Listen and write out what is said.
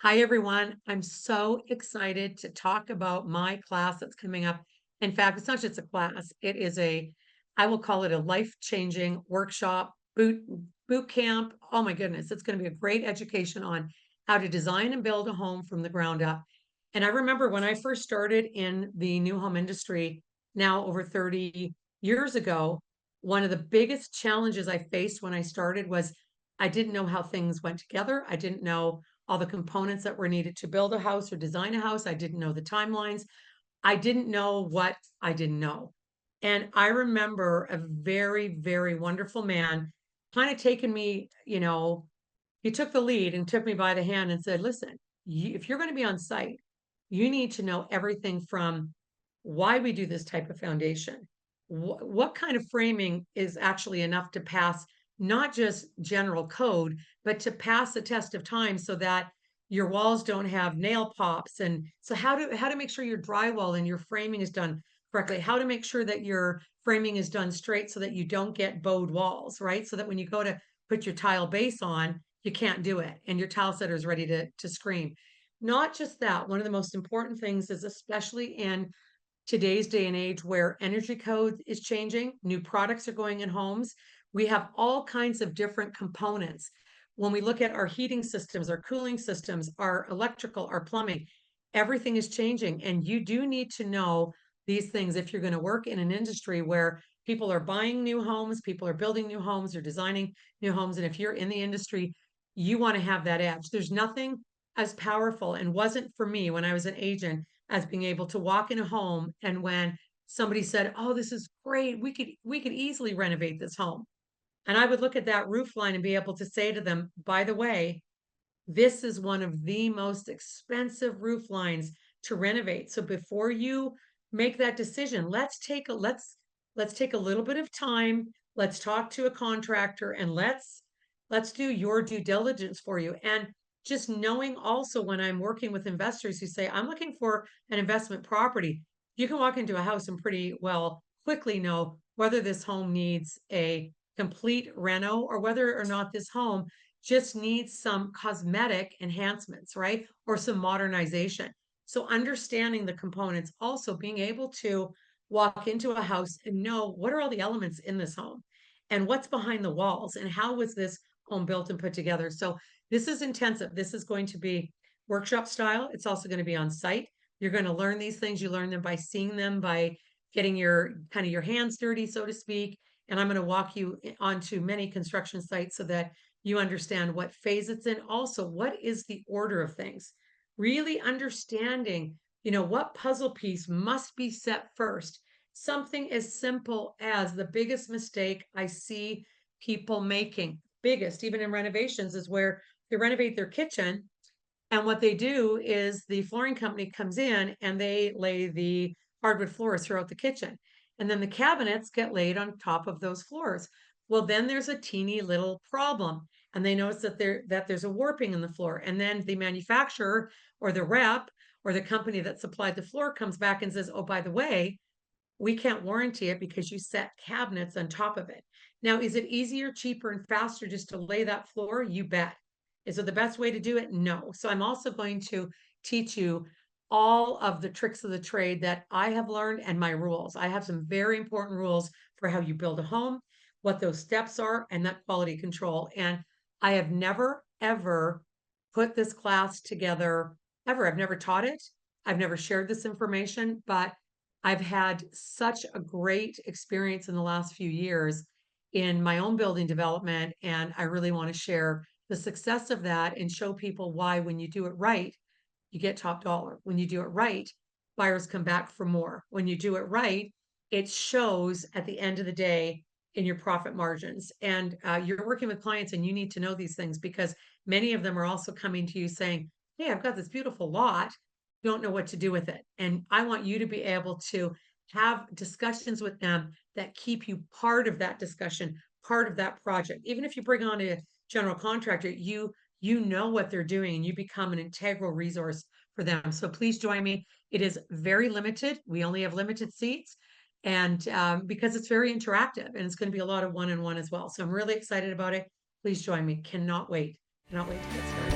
Hi, everyone. I'm so excited to talk about my class that's coming up. In fact, it's not just a class, it is I will call it a life-changing workshop, boot camp. Oh my goodness, it's going to be a great education on how to design and build a home from the ground up. And I remember when I first started in the new home industry, now over 30 years ago, one of the biggest challenges I faced when I started was I didn't know how things went together. I didn't know all the components that were needed to build a house or design a house. I didn't know the timelines. I didn't know what I didn't know. And I remember a very, very wonderful man kind of taking me, he took the lead and took me by the hand and said, listen, if you're going to be on site, you need to know everything from why we do this type of foundation, what kind of framing is actually enough to pass not just general code, but to pass the test of time so that your walls don't have nail pops. And so how to make sure your drywall and your framing is done correctly, how to make sure that your framing is done straight so that you don't get bowed walls, right? So that when you go to put your tile base on, you can't do it and your tile setter is ready to scream. Not just that, one of the most important things is, especially in today's day and age where energy code is changing, new products are going in homes, we have all kinds of different components. When we look at our heating systems, our cooling systems, our electrical, our plumbing, everything is changing. And you do need to know these things if you're going to work in an industry where people are buying new homes, people are building new homes, or designing new homes. And if you're in the industry, you want to have that edge. There's nothing as powerful and wasn't for me when I was an agent as being able to walk in a home and when somebody said, "Oh, this is great. We could easily renovate this home." And I would look at that roof line and be able to say to them, "By the way, this is one of the most expensive roof lines to renovate. So before you make that decision, let's take a little bit of time. Let's talk to a contractor and let's do your due diligence for you." And just knowing also when I'm working with investors who say, "I'm looking for an investment property," you can walk into a house and pretty well quickly know whether this home needs a complete reno or whether or not this home just needs some cosmetic enhancements, right? Or some modernization. So understanding the components, also being able to walk into a house and know what are all the elements in this home and what's behind the walls and how was this home built and put together. So this is intensive. This is going to be workshop style. It's also going to be on site. You're going to learn these things. You learn them by seeing them, by getting your kind of your hands dirty, so to speak. And I'm going to walk you onto many construction sites so that you understand what phase it's in. Also, what is the order of things? Really understanding, what puzzle piece must be set first. Something as simple as the biggest mistake I see people making, biggest, even in renovations, is where they renovate their kitchen. And what they do is the flooring company comes in and they lay the hardwood floors throughout the kitchen. And then the cabinets get laid on top of those floors. Well, then there's a teeny little problem. And they notice that there's a warping in the floor. And then the manufacturer or the rep or the company that supplied the floor comes back and says, "Oh, by the way, we can't warranty it because you set cabinets on top of it." Now, is it easier, cheaper, and faster just to lay that floor? You bet. Is it the best way to do it? No. So I'm also going to teach you all of the tricks of the trade that I have learned and my rules. I have some very important rules for how you build a home, what those steps are, and that quality control. And I have never, ever put this class together ever. I've never taught it. I've never shared this information, but I've had such a great experience in the last few years in my own building development, and I really want to share the success of that and show people why when you do it right, you get top dollar. When you do it right, buyers come back for more. When you do it right, it shows at the end of the day in your profit margins. And you're working with clients and you need to know these things because many of them are also coming to you saying, "Hey, I've got this beautiful lot, don't know what to do with it." And I want you to be able to have discussions with them that keep you part of that discussion, part of that project. Even if you bring on a general contractor, you know what they're doing and you become an integral resource for them. So please join me. It is very limited. We only have limited seats and because it's very interactive and it's going to be a lot of one-on-one as well. So I'm really excited about it. Please join me. Cannot wait. Cannot wait to get started.